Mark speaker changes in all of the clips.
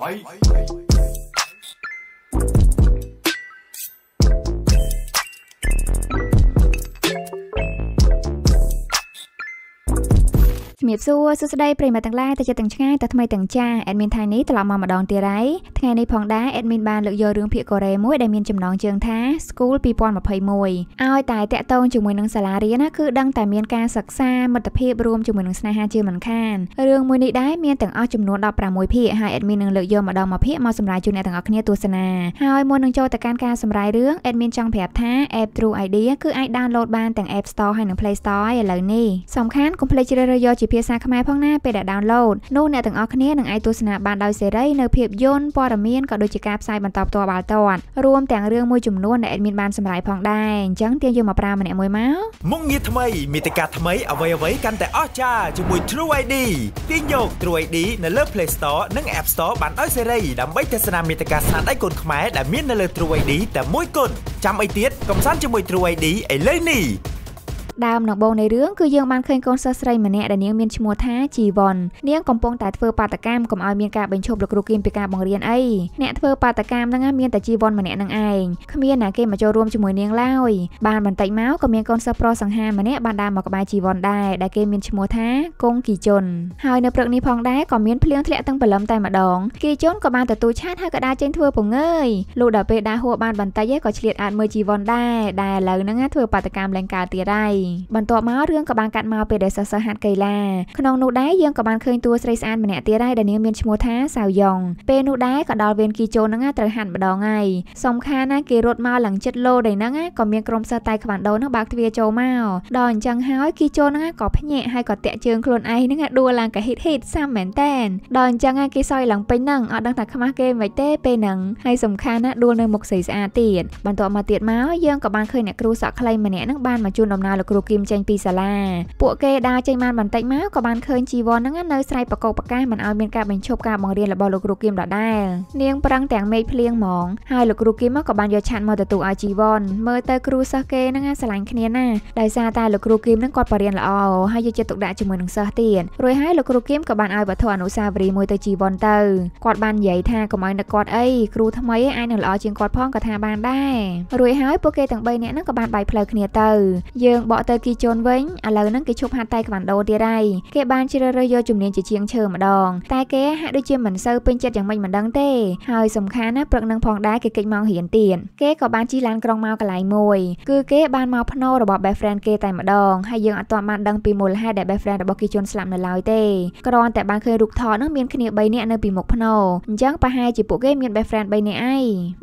Speaker 1: มีบซัวสุดได้ปริมาตั้งไล่แต่จะตั้งง่ายแต่ทำไมตั้งจ้าแอดมินไทยนี้ตลอดมาดองตีไรไงในพองได้แอดมินบานเลือกโยเรื่องเพียกอเรมวยได้มีจำนองเชิงท้าสกูลปีปอนมาเพย์มวยเอาแต่แตะตรงจุ่มมือหนังสารีนะคือดังแต่เมียนการศึกษามัตเพียบรวมจุ่มมือหนังสนาฮาเชื่อมันข้านเรื่องมวยนี้ได้เมียนแต่งอ้อจำนวนดอกปลามวยเพียให้แอดมินหนึ่งเลือกโยมาดองมาเพียมาสำรายจุนแอดแต่งอ้อเนียตัวสนาให้มวยหนึ่งโจแต่การสำรายเรื่องแอดมินจังแผบท้าแอปทรูไอเดียคือไอดาวน์โหลดบ้านแต่งแอปสตอร์ให้หนึ่งเพลย์สตอร์อะไรนี่สำคัญคอมเพลย์จิเรโยจีเพียซาขมายพ้องหน้าไปดาวน์โหลดนู่นเนี่ยต่างออกนี้หนึ่งไอตัวสนาบานดาวเซเรย์ในเพียบยนต์ปอร์เมียนก็โดยจิกาบไซบรรทบตัวบาลตอนรวมแต่งเรื่องมวยจุ่มนวลในแอดมินบานสมัยพองได้จังเตียนโยมาปรามันเนี่ยมวยเมาส์
Speaker 2: มุงยี่ทำไมมีแต่การทำไมเอาไว้กันแต่อ้อจ้าจุ่มมวย True ID เพียงโยก True ID ในเลิฟ Play Store นั่ง App Store บานดาวเซเรย์ดำไว้เทศนามีแต่การสานไอ้กลขมายแต่เมียนในเลิฟ True ID แต่มวยกลจำไอเตี้ยกำสั้นจุ่มมวย True ID ไอ้เลยนี่
Speaker 1: ดาวหนักโบในเรื่องคือยังมันเคยกอนซัสไรมันเนี่ยแต่เนี้ยมีนชมัวท้าจีวอนเนี่ยกำปองแต่เฟอร์ปาตกามกำเอาเมียนการเป็นโชบหลักรูกิมไปการบังเรียนไอเนี่ยเฟอร์ปาตกามนั่งเมียนแต่จีวอนมันเนี่ยนั่งไอขมีนหนาเกมมาโจรวมจมวยเนียงเล่าบานบันไตเมาส์กับเมียนกอนซัปโปรสังหามันเนี่ยบานดามกับใบจีวอนได้เกมมีนชมัวท้ากงกี่จนหายในปรกนี้พองได้ก็เมียนเพลียงทะเลตั้งปลำแต่มาดองกี่จนกับบานแต่ตูชาติให้กระดาเจนเฟอร์ผมเงยลูกดาเปดาหัวบานบันไตเย่ก็เฉลี่ยอาดมือจีวอนได้เลยนั่งเฟอร์ปาตกามแรงกาเตียได้บันตัวเมาเรื่องกับบานกัดมาไปได้สหัสไกลาขนมนูได้ยังกับบานเคยตัวสไลซ์อันมันเนี่ยเตี้ยได้แต่เนี้ยมีนชโมท้าสาวยองเปนูได้ก็ดอลเวนกีโจนั่งตระหันมาดองไงสมคานะกีรถมาหลังจัดโลได้นั่งก็มีกรมสไตล์ขวัญโดนักบากทวีโจมาดอนจังหายกีโจนั่งก็พแย่ให้ก็เตะเชิงโคลนไอนั่งดูหลังกับฮิตซ้ำเหมือนแตนดอนจังกีซอยหลังไปนั่งดังถักขมาเกมไว้เต้ไปหนังให้สมคานะดูในหมกใส่สะอาดเตียดบันตัวมาเตียดม้ายังกับบานเคยเนี่ยครูสักใครมาเนี่ยนั่งบ้านมาจูนดำนาหรือครูกิมเจนปีศาลาปวกเกดาใจมันบันไตม้ากับบานเคยจีวอนนั่งเนยใส่ประกอบปากกามันเอาเมียนการเป็นชบการบังเรียนและบอลลูกรูกิมดอได้เนียงปรังแต่งเมฆเพลียงมองให้ลูกรูกิมกับบานยอชันมอตตัวอาจีวอนเมื่อเตอครูสักเกนั่งสลายคะแนนน่ะได้ซาตาลูกรูกิมนั่งกอดปรเรียนละเอาให้ยอจะตกด่าจมูกหนังเสือเตียนรวยให้ลูกรูกิมกับบานเอาบัตรอนุสาวรีย์มวยเตอจีวอนเตอกอดบานใหญ่ท่ากับไม้นักกอดไอ้ครูทำไมไอ้หนึ่งละเอาจึงกอดพ้องกับทาบานได้รวยให้โปเกต่างใบเนี่ยนั่งกับบานใบเพลย์คะแนนเตอยืงเบาเตอกีโจนเว้งอะไรนั่งกิชบฮัตไตกับบันโดเดียได้เก็บบานชิเรยจุ่มเนียนจีเชียงเชิงมาดองแต่แกหาด้วยเจียมเหมือนเซอร์เป็นจัดอย่างไม่เหมือนดังเต้หายสำคัญนะเปลือกนางพองได้เก็บมองเห็นเตียนเก็กับบานจีลานกรองเมากับไหลมวยคือเก็บบานเมาพนอระบบแบบแฟนเก็แต่มาดองให้ยังอัตมาดังปีมูลให้ได้แบบแฟนระบบกิจนสลับในลอยเต้กรอนแต่บานเคยรุกทอนั่งเมียนขณีใบเนี่ยในปีหมกพนอยังไปให้จีปุเก็เมียนแบบแฟนใบเนี่ยไอ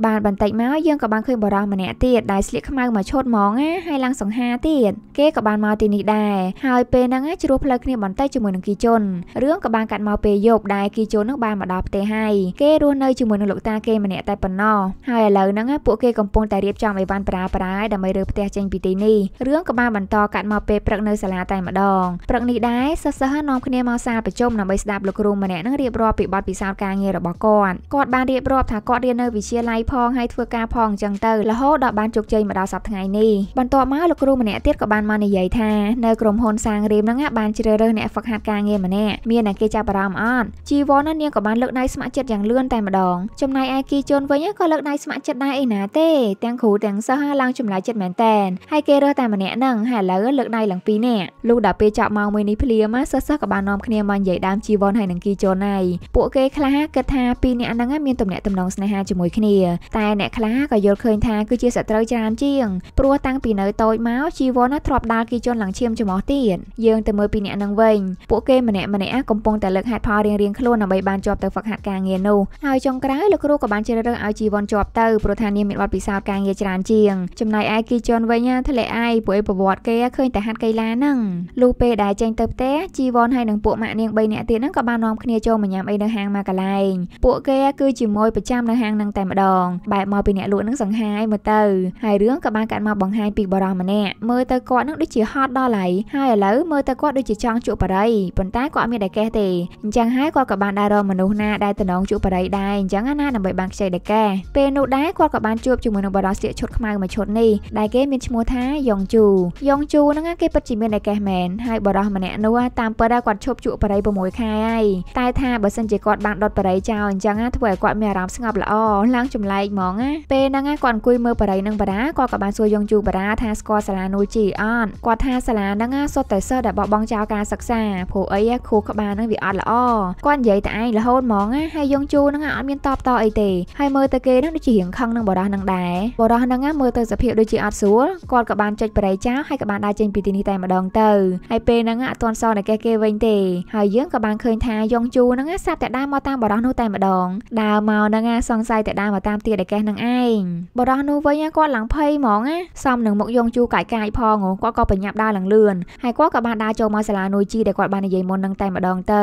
Speaker 1: บานบันไตเมายังกับบานเคยบารมาเนี่ยเตียดได้สลิกขมามาชดมองให้ลังสองหาเตียดเก็กับบานมาตีนี้ได้หายเป็นนั่งจะรู้เพลิดเนี่ยบันไตจมูกหนึ่งกีจนเรื่องกับบานกัดมาเปยโยบได้กีโจนักบานมาดอบเตให้เกรู้ในจมูกหนึ่งลูกตาเกมันเนี่ยแต่ปนนอหายเลยนั่งพวกเกกำปงแต่เรียบจองไอ้บานปลาดำไม่เรือเตะเจงปีตีนี่เรื่องกับบานบันตอกัดมาเปยปรักเนยสลาแต่มาดองปรักนี้ได้ซะซะน้องคนนี้มาซาไปจมนำใบสดับลูกรุมมาเนี่ยนั่งเรียบรอบปีบอดปีสาวกาเงียระบอกก่อนกอดบานเรียบรอบถากอดเรียนเนยวิเชียไลพองให้ทัวกาพองจังเตอร์แล้วโหดอกบานจุกเจยมาดาวสับไงนี่บันตอมาลูกรุมมาเนี่ยเตี้ยกับบานมาในใหญ่ท่าเนยกรมโฮนซางเรียมนั่งบานเจริญเนี่ยฝักหัดกาเงียมาเนี่ยเมียน่ะเกจ่าปรามอ้อนจีวอนนั่นเนี่ยกับบานเลิกได้สมัครจัดอย่างเลื่อนแต่มาดองจำนายไอกีโจนไว้เนี่ยก็เลิกได้สมัครจัดได้ไอ้หนาเต้แตงขู่แตงเสื้อห้าลังจุ่มหลายจัดแมนแตนให้เกเรแต่มาเนี่ยนั่งหายแล้วเลิกได้หลังปีเนี่ยลูกดาบไปจับมองมือนี้เพลียมาเสื้อกับบานนอมคะแนนมันใหญ่ดามจีวอนให้หนังกีโจนในปวกเกคลาเกิดทาปีเนี่ยนั่งมีตำแหน่งตำนองสนาฮาจมวยคะแนนแต่เนี่ยคลาก็โยนเคยทาคือเจียสตรจามเจียงปลัวตั้งปีเนยโตยม้าจีวอนน่ะทรอบดากีโจนหลังเชียมจมอเตียนเยืองแต่เมื่อปีเนี่ยนั่งเวงปวกเกมาเนี่ยกำปงแต่เลิกหัดพอเรียงคล้วนเอาใบบานจอบแต่ฝักหัดกางเงียนูเอาจงกระไรลูกครูกับบานเจริญเอาจีวอนจอบเตอร์โปรธานีมีวัดปีศาจกางเงียจรานเจียงจำนายไอกีจนไว้เนี่ยทะเลไอป่วยประวัติเกยเคยแต่หัดไกลานั่งลูเปได้เจงเติบเตะจีวอนให้หนังปวกมาเนียงใบเนี่ยเตียนั่งกับบานน้อมขณีโจมันยำไอเนื้อหางมากระไรปวกเกยคือจีมวยประจำเนื้อหางนั่งแต่มาดองใบมอปีเนี่ยลุ่นนั่งสังหายมาเตอร์หายเรื่องกับบานการมาบังหายปีบารอมาเนี่ยเมื่อเตอร์ก่อน នឹងដូចជាហត់ដល់ឡៃហើយឥឡូវមើលទៅគាត់ដូចជាចង់ជក់បរិយប៉ុន្តែគាត់អត់មានតែកេះទេអញ្ចឹងហើយគាត់ក៏បានដើររកមនុស្សណាដែលតំណងជក់បរិយដែរអញ្ចឹងណាដើម្បីបានខ្ចីតែកេះពេលនោះដែរគាត់ក៏បានជួបជាមួយនឹងបរិយស្លៀកឈុតខ្មៅមួយឈុតនេះដែលគេមានឈ្មោះថាយ៉ងជូហ្នឹងគេពិតជាមានតែកេះមែនហើយបរិយម្នាក់នោះតាមពិតគាត់ឈប់ជក់បរិយ6ខែហើយតែថាបើសិនជាគាត់បានដុតបរិយចោលអញ្ចឹងធ្វើឲ្យគាត់មានអារម្មណ៍ស្ងប់ល្អឡើងចម្លែកហ្មងណាពេលហ្នឹងគាត់អង្គុយមើលបរិយនឹងបារាគាត់ក៏បានសួរយ៉ងជូបារាថាស្គាល់សាលានោះជីអត់គាត់ថាសាលាហ្នឹងសុទ្ធតែសិស្សដែលបោះបង់ចោលការសិក្សាព្រោះអីគ្រូក្បាលហ្នឹងវាអត់ល្អគាត់និយាយតែឯងរហូតហ្មងណាហើយយ៉ងជូហ្នឹងអត់មានតបតអីទេហើយមើលទៅគេហ្នឹងដូចជារៀងខឹងនឹងបរិយហ្នឹងដែរបរិយហ្នឹងមើលទៅសភាពដូចជាអត់ស្រួលគាត់ក៏បានចុចបរិយចោលហើយក៏បានដើរចេញពីទីនេះតែម្ដងទៅហើយពេលហ្នឹងអត់ទាន់សល់តែគេវិញទេហើយយើងក៏បានឃើញថាយ៉ងជូហ្នឹងសាប់តែដើរមកតាមបរិយនោះតែម្ដងដើរមកហ្នឹងសង្ស័យតែដើរមកតាមទីដែលកេះហ្នឹងឯងបរិយនោះវិញគាត់ឡើងភ័យហ្មងណាសំនឹងមុខយ៉ងជូកាយផងគាត់ក៏ប្រញាប់ដើរឡើងលឿនហើយគាត់ក៏បានដើរចូលមកសាលានុយជីដែលគាត់បាននិយាយមុនហ្នឹងតែម្ដងទ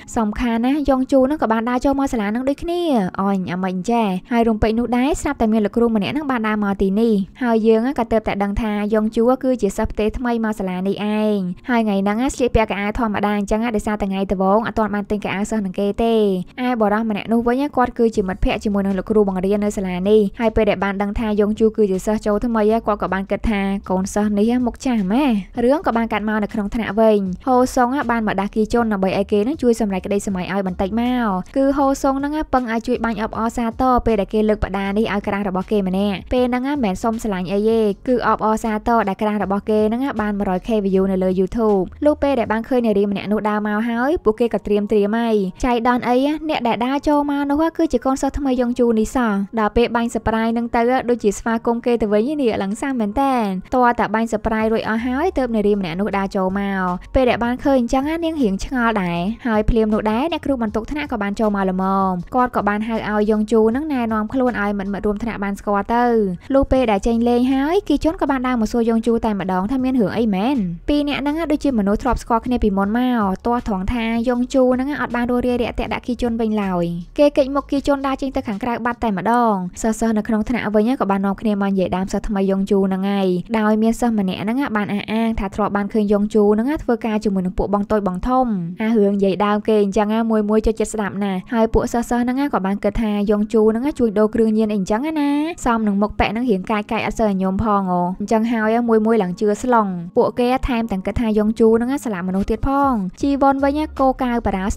Speaker 1: ៅសំខាន់ណាយ៉ងជូហ្នឹងក៏បានដើរចូលមកសាលាហ្នឹងដូចគ្នាអញអាមិនចេះហើយរំពេចនោះដែរស្រាប់តែមានលោកគ្រូម្នាក់ហ្នឹងបានដើរមកទីនេះហើយយើងក៏ទើបតែដឹងថាយ៉ងជូគឺជាសិស្សផ្ទេថ្មីមកសាលានេះឯងហើយថ្ងៃហ្នឹងស្លៀកពាក់កៅអៅធម្មតាអញ្ចឹងដោយសារតែថ្ងៃដំបូងអត់ទាន់បានទិញកៅអៅសិស្សនឹងគេទេឯបរិយម្នាក់នោះវិញគាត់គឺជាមិត្តភក្តិជាមួយនឹងលោកគ្រូបង្រៀននៅសាលានេះហើយពេលដែលបានដឹងថាយ៉ងជូគឺជាសិស្សចូលថ្មីគាត់ក៏បានគិតថាកូនសិស្សនេះមុខចាស់ម៉ែរឿងក៏បានកាត់មកនៅក្នុងថ្នាក់វិញហូសុងបានមកដាស់គីជន់ដើម្បីឲ្យគេនឹងជួយសម្រេចក្តីសម័យឲ្យបន្តិចមកគឺហូសុងនឹងពឹងឲ្យជួយបាញ់អបអរសាទរពេលដែលគេលើកបដានេះឲ្យក្រាស់របស់គេម្នាក់ពេលហ្នឹងមិនមែនសុំឆ្លាញ់អីទេគឺអបអរសាទរដែលក្រាស់របស់គេនឹងបាន 100k view នៅលើ YouTube លុះពេលដែលបានឃើញនារីម្នាក់នោះដើរមកហើយពួកគេក៏ត្រៀមហើយចៃដន្យអីអ្នកដែលដើរចូលមកនោះគឺជាកូនសិស្សថ្មីយ៉ងជូនេះសោះដល់ពេលបាញ់សប្រៃនឹងទៅដូចជាស្វាគមន៍គេទៅវិញនេះឡើងសាំមែនតើតើតាបាញ់សប្រៃរួចអស់ហើយទើបនារីម្នាក់នោះដើរចូលមកពេលដែលបានឃើញអញ្ចឹងនាងរៀងឆ្ងល់ដែរហើយភ្លាមនោះដែរអ្នកគ្រូបន្ទុកថ្នាក់ក៏បានចូលមកល្មមគាត់ក៏បានហៅឲ្យយ៉ងជូនឹងណែនាំខ្លួនឲ្យមិត្តរួមថ្នាក់បានស្គាល់ទៅលុះពេលដែលចេញលេងហើយគីជន់ក៏បានដើរមកសួរយ៉ងជូតែម្ដងថាមានរឿងអីមែនពីរអ្នកហ្នឹងដូចជាមនុស្សធ្លាប់ស្គាល់គ្នាពីមុនមកទាស់ត្រង់ថាយ៉ងជូហ្នឹងអត់បានរួចរាយរាក់ទាក់ដាក់គីជន់វិញឡើយគេកិច្ចមុខគីជន់ដើរចេញទៅខាងក្រៅបាត់តែម្ដងសិស្សនៅក្នុងថ្នាក់វិញក៏បាននាំគ្នាមកនិយាយដើមសិស្សថ្មីយ៉ងជូហ្នឹងហើយដោយមានសិស្សម្នាក់ហ្នឹងបានអះអាងថាធ្លាប់បានឃើញយ៉ងជូហ្នឹងធ្វើការជាមួយនឹងពួកបងតូចបងធំរឿងនិយាយដើមគេអញ្ចឹងមួយចុចចិត្តស្ដាប់ណាហើយពួកសិស្សហ្នឹងក៏បានគិតថាយ៉ងជូហ្នឹងជួយដូរគ្រឿងញៀនអីអញ្ចឹងណាសមនឹងមុខប៉ែនឹងរៀងកាយអត់សូវញោមផងអញ្ចឹងហើយមួយឡើងជឿស្លងពួកគេថែមទាំងគិតថាយ៉ងជូហ្នឹងស្លាប់មនុស្សទៀតផងជីវ៉ុនវិញកោកៅបារ៉ាស្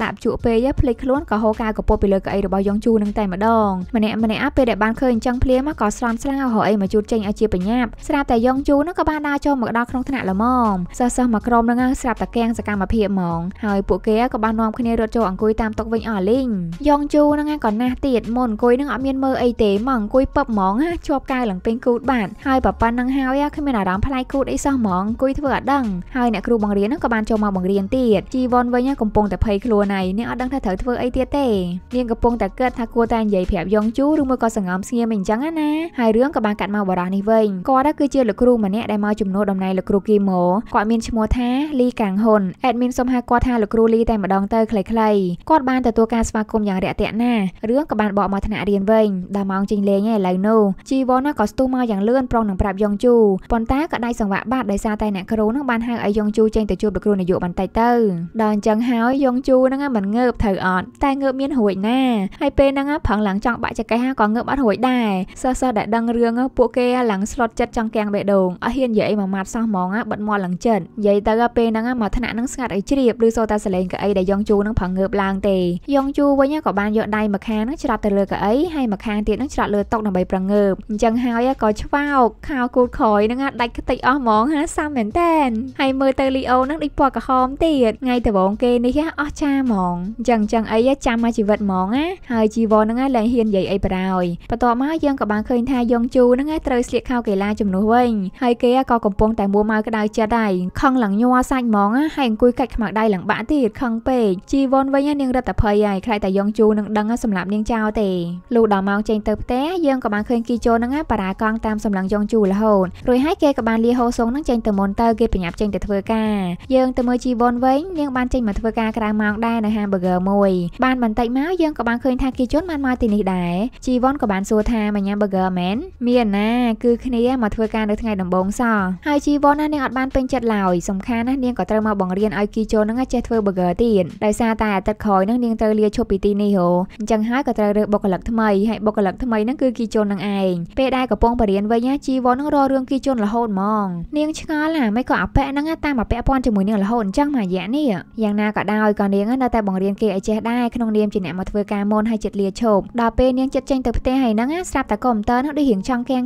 Speaker 1: ដាប់ជក់ពេកភ្លេចខ្លួនក៏ហូរកៅកពត់ពីលើកៅអីរបស់យ៉ងជូនឹងតែម្ដងម្នាក់ពេលដែលបានឃើញអញ្ចឹងភ្លាមក៏ស្លន់ស្លាហៅអីមកជូតចេញឲ្យជាបញ្ញាប់ស្រាប់តែយ៉ងជូហ្នឹងក៏បានដើរចូលមកដល់ក្នុងថ្នាក់ល្មមសិស្សមកក្រុមហ្នឹងស្រាប់តែកៀងសកម្មភាពហ្មងហើយពួកគេក៏បាននាំគ្នារត់ចូលអង្គុយតាមតុវិញអស់លីងយ៉ងជូហ្នឹងក៏ណាស់ទៀតមុនអង្គុយហ្នឹងអត់មានមើលអីទេមកអង្គុយពឹបហ្មងជាប់កៅឡើងពេញគូតបាត់ហើយប៉ប៉ាន់ហ្នឹងហើយគ្មានអារម្មណ៍ប្លែកគូតអីសោះហ្មងអង្គុយធ្វើអត់ដឹងហើយអ្នកគ្រូបង្រៀនហ្នឹងក៏បានចូលមកបង្រៀនទៀតជីវ៉ុនវិញកំពុងតែភ័យខ្លួនហើយនាងអត់ដឹងថាត្រូវធ្វើអីទៀតទេនាងកំពុងតែគិតថាគួរតែនិយាយប្រាប់យ៉ងជូឬមួយក៏សង្ងំស្ងៀមអីអញ្ចឹងណាហើយរឿងក៏បានកាត់មកបរិះនេះវិញគាត់គឺជាលោកគ្រូម្នាក់ដែលមកជំនួសតំណែងលោកគ្រូគីម៉ូគាត់មានឈ្មោះថាលីកាំងហ៊ុនអេដមីនសុំហៅគាត់ថាលោកគ្រូលីតែម្ដងទៅខ្លីៗគាត់បានទទួលការស្វាគមន៍យ៉ាងរាក់ទាក់ណាស់រឿងក៏បានបកមកថ្នាក់រៀនវិញដល់ម៉ោងចេញលេងហើយឥឡូវនោះជីវ៉ុនក៏ស្ទុះមកយ៉ាងលឿនប្រុងនឹងប្រាប់យ៉ងជូប៉ុន្តែក៏ដៃសង្វាក់បាត់ដោយសារតែអ្នកគ្រូនឹងបានហៅឲ្យយ៉ងជូចេញទៅជួបលោកគ្រូនាយកបន្តិចទៅដល់អញ្ចឹងហើយយ៉ងជូនឹងមិនងើបត្រូវអត់តែងើបមានរួចណាហើយពេលហ្នឹងប្រឹងឡើងចង់បាក់ចកេះក៏ងើបអត់រួចដែរសិស្សដែលដឹងរឿងពួកគេឡើងស្លុតចិត្តចង់កៀងបេះដូងអត់ហ៊ាននិយាយមួយម៉ាត់សោះហ្មងបិទមាត់ឡើងចិត្តនិយាយទៅពេលហ្នឹងមកថ្នាក់ហ្នឹងស្ងាត់ឲ្យជ្រាបឬសូតែសលេងកៅអីដែលយ៉ងជូនឹងប្រឹងងើបឡើងទេយ៉ងជូវិញក៏បានយកដៃម្ខាងហ្នឹងច្រត់ទៅលើកៅអីហើយម្ខាងទៀតហ្នឹងច្រត់លើតុដើម្បីប្រឹងងើបអញ្ចឹងហើយក៏ឆ្វោកខោគូតក្រោយហ្នឹងដាច់ខ្ទេចអស់ហ្មងសាំមែនតែនហើយមើលទៅលីអូហ្នឹងដូចពណ៌ក្រហមទៀតថ្ងៃដំបូងគេនេះអស់ចាហ្មងអញ្ចឹងអីចាំមកជីវិតហ្មងណាហើយជីវ៉ុនហ្នឹងឡើងហ៊ាននិយាយអីបណ្ដោយបន្ទាប់មកយើងក៏បានឃើញថាយ៉ងជូហ្នឹងត្រូវស្លៀកខោកីឡាជំនួសវិញហើយគេក៏កំពុងតែមួម៉ៅក្តៅចិត្តហើយខឹងឡើងញ័រសាច់ហ្មងហើយអង្គុយកាច់ខ្មៅដៃឡើងបាក់ទៀតខឹងពេកជីវ៉ុនវិញនាងរត់តែភ័យហើយខ្លាចតែយ៉ងជូនឹងដឹងសម្រាប់នាងចោលទេលុះដល់ម៉ោងចេញទៅផ្ទះយើងក៏បានឃើញគីជូហ្នឹងបារ៉ាកង់តាមសម្លឹងយ៉ងជូរហូតរួចហើយគេក៏បានលាហូសុងហ្នឹងចេញទៅមុនទៅគេប្រញាប់ចេញទៅធ្វើការយើងទៅមើលជីវ៉ុនវិញនាងបានចេញមកធ្វើការក្រៅម៉ោងដែរនៅ hamburger មួយបានបន្តិចមកយើងក៏បានឃើញថាគីជូនបានមកទីនេះដែរជីវ៉ុនក៏បានសួរថាមកញ៉ាំ burger មែនមានណាគឺគ្នាមកធ្វើការនៅថ្ងៃដំបូង សោះហើយជីវ័នណានាងអត់បានពេញចិត្តឡើយសំខាន់ណានាងក៏ត្រូវមកបង្រៀនឲ្យគីជូនហ្នឹងចេះធ្វើ burger ទៀតដោយសារតែអាទិត្យក្រោយហ្នឹងនាងត្រូវលាឈប់ពីទីនេះហ៎អញ្ចឹងហើយក៏ត្រូវរើសបុគ្គលិកថ្មីហើយបុគ្គលិកថ្មីហ្នឹងគឺគីជូននឹងឯងពេលដែលកំពុងបរៀនវិញណាជីវ័នហ្នឹងរករឿងគីជូនរហូតហ្មងនាងឆ្ងល់មិនក៏អាប៉ែហ្នឹងតាមអាប៉ែពាន់ជាមួយនាងរហូតអញ្ចឹងមួយរយៈនេះយ៉ាងណាក៏ដោយក៏នាងនៅតែបង្រៀនគេឲ្យចេះដែរក្នុងនាមជាអ្នកមកធ្វើការមុនហើយចិត្តលាឈប់ដល់ពេលនាងចិត្តចេញទៅផ្ទះហើយហ្នឹងស្រាប់តែកុំព្យូទ័រហ្នឹងដូចរៀងចង់កាំង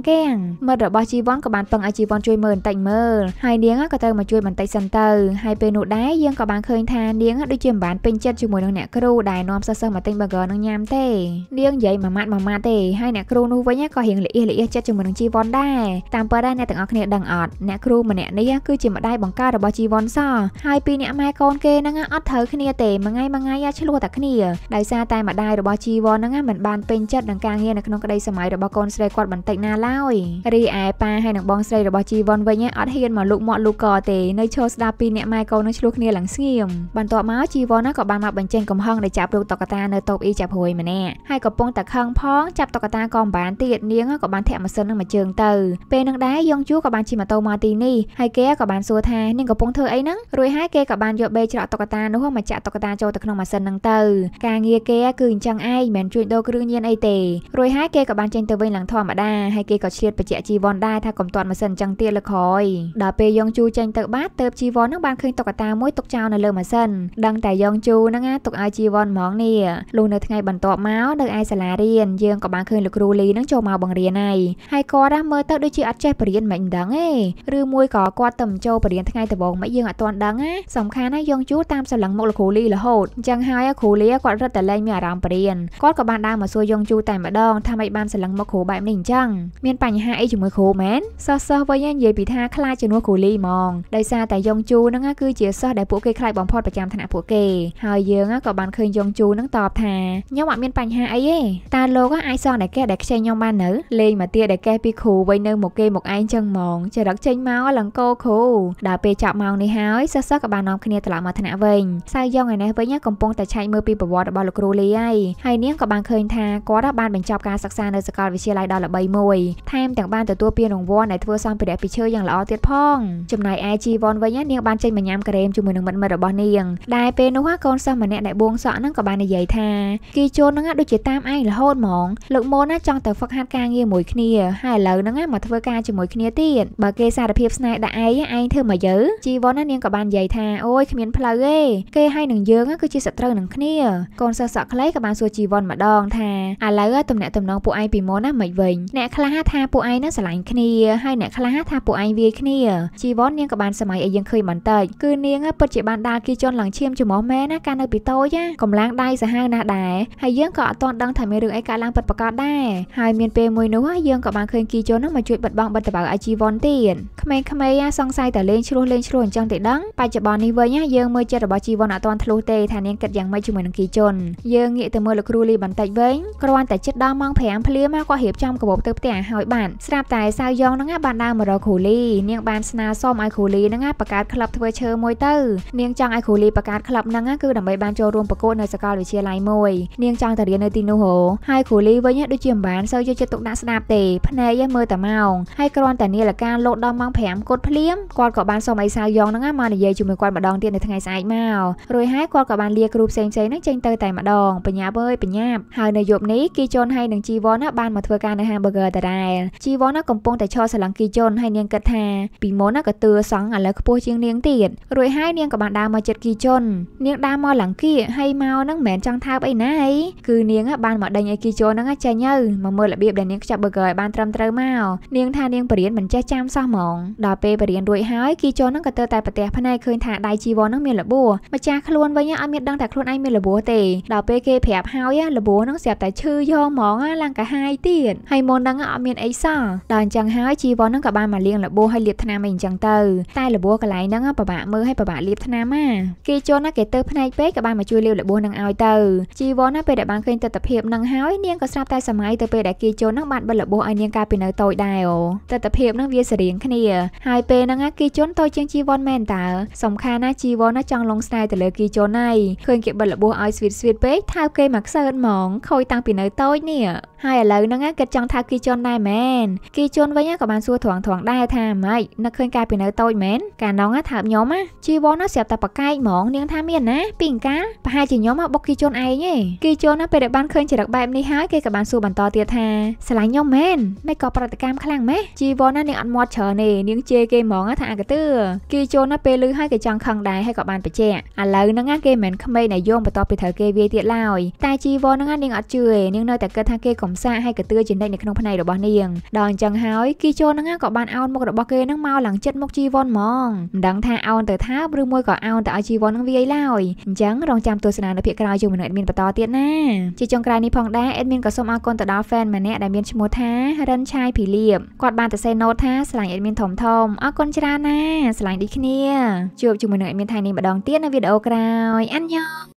Speaker 1: មិត្តរបស់ជីវ័នក៏បានពឹងឲ្យជីវ័នជួយមើលបន្តិចមើលហើយនាងក៏ត្រូវមកជួយបន្តិចសិនទៅហើយពេលនោះដែរយើងក៏បានឃើញថានាងដូចជាមិនបានពេញចិត្តជាមួយនឹងអ្នកគ្រូដែលនាំសិស្សមកទិញ burger នឹងញ៉ាំទេនាងនិយាយមួយម៉ាត់ទេហើយអ្នកគ្រូនោះវិញក៏រៀងល្អិះចិត្តជាមួយនឹងជីវ័នដែរតាមពិតដែរអ្នកទាំងអស់គ្នាដឹងអត់អ្នកគ្រូម្នាក់នេះគឺជាម្ដាយបង្កើតរបស់ជីវ័នសោះហើយពីអ្នកម៉ែកូនគេហ្នឹងអត់ត្រូវគ្នាទេមួយថ្ងៃឆ្លោះតែគ្នាដោយសារតែម្ដាយរបស់ជីវ័នហ្នឹងមិនបានពេញចិត្តនឹងការងារនៅក្នុងក្តីសម័យរបស់កូនស្រីគាត់បន្តិចណាឡើយរីឯប៉ាហើយនឹងបងស្រីរបស់ជីវ័នវិញអត់ហ៊ានមកលូកមាត់លូកកទេនៅឈរស្ដាប់ពីអ្នកម៉ែកូននឹងឆ្លោះគ្នាឡើងស្ងៀមបន្ទាប់មកជីវ័នក៏បានមកបញ្ចេញកំហឹងដែលចាប់រូបតុក្កតានៅតូបអ៊ីចាប់ព្រួយម្នាក់ហើយកំពុងតែខឹងផងចាប់តុក្កតាក៏មិនបានទៀតនាងក៏បានធាក់ម៉ាស៊ីននឹងមួយជើងទៅពេលនឹងដែរយ៉ងជូក៏បានជិះម៉ូតូមកទីនេះហើយគេក៏បានសួរថានាងកំពុងធ្វើអីហ្នឹងរួចហើយគេក៏បានយកបេច្រកតុក្កតានោះមកចាក់តុក្កតាចូលទៅក្នុងម៉ាស៊ីនហ្នឹងទៅការងារគេគឺអញ្ចឹងឯងមិនជួយដូរគ្រឿងញៀនអីទេរួចហើយគេក៏បានចេញទៅវិញឡើងធម្មតាហើយគេក៏ឆ្លៀតបញ្ជាក់ជីវ័នដែរថាកុំទាត់ម៉ាស៊ីនអញ្ចឹងទៀតលើក្រោយដល់ពេលយ៉ងជូចេញទៅបាត់ទៅជីវ័នហ្នឹងបានឃើញតុក្កតាមួយទុកចោលនៅលើម៉ាស៊ីនដឹងតែយ៉ងជូហ្នឹងទុកឲ្យជីវ័នហ្មងនេះលុះនៅថ្ងៃបន្ទាប់មកនៅឯសាលារៀនយើងក៏បានឃើញលោកគ្រូលីហ្នឹងចូលមកបង្រៀនហើយគាត់មើលទៅដូចជាអត់ចេះបរៀនមិនដឹងទេឬមួយក៏គាត់ទៅចូលបរៀនថ្ងៃដំបូងមិនយើងអត់ទាន់ដឹងណាសំខាន់ណាយ៉ងជូតាមសន្លឹងមកលោកគ្រូលីរហូតអញ្ចឹងហើយគ្រូលីគាត់រត់តែលែងមានអារម្មណ៍បរៀនគាត់ក៏បានដើរមកសួរយ៉ងជូតែម្ដងថាមិនបានសន្លឹងមកគ្រូបែបនេះអញ្ចឹងមានបញ្ហាអីជាមួយគ្រូមែនសិស្សវិញនិយាយពីថាខ្លាចជំនួសគ្រូលីហ្មងដោយសារតែយ៉ងជូហ្នឹងគឺជាសិស្សដែលពួកគេខ្លាចបំផុតប្រចាំថ្នាក់ពួកគេហើយយើងក៏បានឃើញយ៉ងជូហ្នឹងតបថាខ្ញុំអត់មានបញ្ហាអីទេតើលោកអាចសងតែកេះដែលខ្ចីខ្ញុំបាននៅលេងមកទៀតដែលកេះពីគ្រូវិញនៅមកគេមកឯងចឹងហ្មងចរិតចេញមកឡើងកោគ្រូដល់ពេលចាប់ម៉ោងនេះហើយសិស្សក៏បាននាំគ្នាត្រឡប់មកថ្នាក់វិញសៅយ៉ងឯនេះវិញកំពុងតែឆែកមើលពីប្រវត្តិរបស់លោកគ្រូលីហើយនាងក៏បានឃើញថាគាត់បានបញ្ចប់ការសិក្សានៅសាកលវិទ្យាល័យដ៏ល្បីមួយថែមទាំងបានទទួលពានរង្វាន់ដែលធ្វើសម្ភារៈពីឈើយ៉ាងល្អទៀតផងចំណែកឯជីវ័នវិញនាងបានចេញមកញ៉ាំការ៉េមជាមួយនឹងមិត្តរបស់នាងដែលពេលនោះកូនសិស្សម្នាក់ដែលបួងសក់ហ្នឹងក៏បាននិយាយថាគីជូនហ្នឹងដូចជាតាមឯងរហូតហ្មងលោកមុនចង់ទៅហ្វឹកហាត់ការងារមួយគ្នាហើយឥឡូវហ្នឹងមកធ្វើការជាមួយគ្នាទៀតបើគេសារភាពស្នេហ៍ដាក់ឯងធ្វើមកយើជីវ័ននាងក៏បាននិយាយថាអូយគ្មានផ្លូវទេគេហើយនឹងយើងគឺជាសត្រូវនឹងគ្នាកូនសិស្សសក់ខ្លីក៏បានសួរជីវ័នម្ដងថាឥឡូវទំនាក់ទំនងពួកឯងពីមុនមិនវិញអ្នកខ្លះថាពួកឯងស្រឡាញ់គ្នាហើយអ្នកខ្លះថាពួកឯងវាយគ្នាជីវ័ននាងក៏បានសម័យឲ្យយើងឃើញបន្តិចគឺនាងពិតជាបានដាល់គីជន់ឡើងឈាមច្រមុះមែនណាកាលនៅពីតូចកម្លាំងដៃសាហាវណាស់ដែរហើយយើងក៏អត់ទាន់ដឹងថាមានរឿងអីកើតឡើងពិតប្រាកដដែរហើយមានពេលមួយនោះយើងក៏បានឃើញគីជន់នោះមកជួយបិទបាំងបិទតបៅឲ្យជីវ័នទៀតក្មេងៗសង្ស័យតែលេងឆ្លោះអញ្ចឹងទេដឹងបច្ចុប្បន្ននេះវិញយើងមើលចិត្តរបស់ជីវ័នអត់ទាន់ធ្លុះទេថានាងគិតយ៉ាងម៉េចជាមួយនឹងគីជន់យើងងាកទៅមើលលោកគ្រូលីបន្តិចវិញគ្រាន់តែចិត្តដល់ម៉ោង5ភ្លាមក៏រៀបចំកាបូបទៅផ្ទះហើយបានស្រាប់តែសៅយ៉ងហ្នឹងបានដើរមករកគ្រូលីនាងបានស្នើសុំឲ្យគ្រូលីហ្នឹងបង្កើតក្លឹបធ្វើឈើមួយទៅនាងចង់ឲ្យគ្រូលីបង្កើតក្លឹបហ្នឹងគឺដើម្បីបានចូលរួមប្រកួតនៅសាកលវិទ្យាល័យមួយនាងចង់ទៅរៀននៅទីនោះហើយគ្រូលីវិញដូចជាមិនបានសូវយកចិត្តទុកដាក់ស្ដាប់ទេភ្នែកមើលតែម៉ោងហើយគ្រាន់តែនាឡិកាលោតដល់ម៉ោង5គត់ភ្លាមគាត់ក៏បានសុំឲ្យសៅយ៉ងហ្នឹងមកនិយាយជាមួយគាត់ម្ដងទៀតនៅថ្ងៃស្អែកមករួចហើយគាត់ក៏បានលាគ្រូផ្សេងៗហ្នឹងចេញទៅតែម្ដងបញ្ញាប់ហើយនៅយប់នេះគីជន់ហើយនឹងជីវ័នបានមកធ្វើការនៅហាង burger ដដែលជីវ័នកំពុងតែឈរស្រឡឹងគីជន់ហើយនាងគិតថាពីមុនក៏ទឿសង់ឥឡូវខ្ពស់ជាងនាងទៀតរួចហើយនាងក៏បានដើរមកចិត្តគីជន់នាងដើរមកឡើងគីហើយមកហ្នឹងមិនមែនចង់ថើបអីណាអីគឺនាងបានមកដេញឲ្យគីជន់ហ្នឹងចេញទៅមកមើលរបៀបដែលនាងខ្ចប់ burger ឲ្យបានត្រឹមត្រូវមកនាងថានាងបរៀនមិនចេះចាំសោះហ្មងដល់ពេលបរៀនរួចហើយគីជន់ហ្នឹងក៏ទៅតែប្រទះភ្នែកឃើញថាដៃជីវ័នហ្នឹងមានរបួសម្ចាស់ខ្លួនវិញអត់មានដឹងថាខ្លួនឯងមានរបួសទេដល់ពេលគេប្រាប់ហើយរបួសហ្នឹងស្រាប់តែឈឺយកហ្មងឡើងកាហាយទៀតហើយមុនហ្នឹងអត់មានអីសោះដល់អញ្ចឹងហើយជីវ័នហ្នឹងក៏បានមកលាងរបួសឲ្យលាបថ្នាំអីអញ្ចឹងទៅតែរបួសកន្លែងហ្នឹងពិបាកមើលឲ្យពិបាកលាបថ្នាំគេជន់គេទៅភ្នែកពេកក៏បានមកជួយលាបរបួសហ្នឹងឲ្យទៅជីវ័នពេលដែលបានឃើញទស្សនភាពហ្នឹងហើយនាងក៏ស្រាប់តែសម័យទៅពេលដែលគេជន់ហ្នឹងបានបិទរបួសឲ្យនាងកាលពីនៅតូចដែរទស្សនភាពហ្នឹងវាសរៀងគ្នាហើយពេលហ្នឹងគេជន់តូចជាងជីវ័នមែនតើសំខាន់ណាជីវ័នចង់លងស្នេហ៍ទៅលើគេជន់ហើយឃើញគេបិទរបួសឲ្យស្វីតពេកថើបគេមកខ្សើនហ្មងខូចតាំងពីនៅតូចនេះហើយឥឡូវហ្នឹងគិតចង់ថើបគេជន់ដែរមែនគេជន់វិញក៏បានសួរត្រង់ ដែរថាម៉េចនឹកឃើញកាលពីនៅតូចមែនកាលនោះថាខ្ញុំជីវ៉នស្រាប់តែបកាយហ្មងនាងថាមានណាពីអង្កាលប្រហែលជាខ្ញុំបុកគីជូនឯងឯងគីជូនពេលដែលបានឃើញចរិតបែបនេះហើយគេក៏បានសួរបន្តទៀតថាស្រឡាញ់ខ្ញុំមែនមិនក៏ប្រតិកម្មខ្លាំងម៉េះជីវ៉ននាងអត់មាត់ច្រើនទេនាងជេរគេហ្មងថាអាកទឿគីជូនពេលលឺហើយគេចង់ខឹងដែរហើយក៏បានបញ្ជាក់ឥឡូវហ្នឹងគេមិនមែនក្មេងដែលយងបន្តពីត្រូវគេវាយទៀតឡើយតែជីវ៉នហ្នឹងនាងអត់ជឿទេនាងនៅតែគិតថាគេកំសាកហើយកទឿជានិច្ចនៅក្នុងផ្នែករបស់នាងដល់អញ្ចឹងហើយគីជូនហ្នឹងក៏បានអោនមុខរបស់គេហ្នឹងមកឡើងចិត្តមុខជីវ៉នហ្មងមិនដឹងថាអោនទៅថាឬមួយក៏អោនទៅឲ្យជីវ៉នហ្នឹងវាយឡើយអញ្ចឹងរងចាំទស្សនានៅភាគក្រោយជាមួយនឹងអេដមីនបន្តទៀតណាជាចុងក្រោយនេះផងដែរអេដមីនក៏សូមអរគុណទៅដល់ fan ម្នាក់ដែលមានឈ្មោះថារិនឆាយភីលៀបគាត់បានទៅសេណូតថាស្រឡាញ់អេដមីនធំអរគុណច្រើនណាស្រឡាញ់ដូចគ្នាជួបជាមួយនឹងអេដមីនថៃនេះម្ដងទៀតនៅវីដេអូក្រោយអានយ៉ង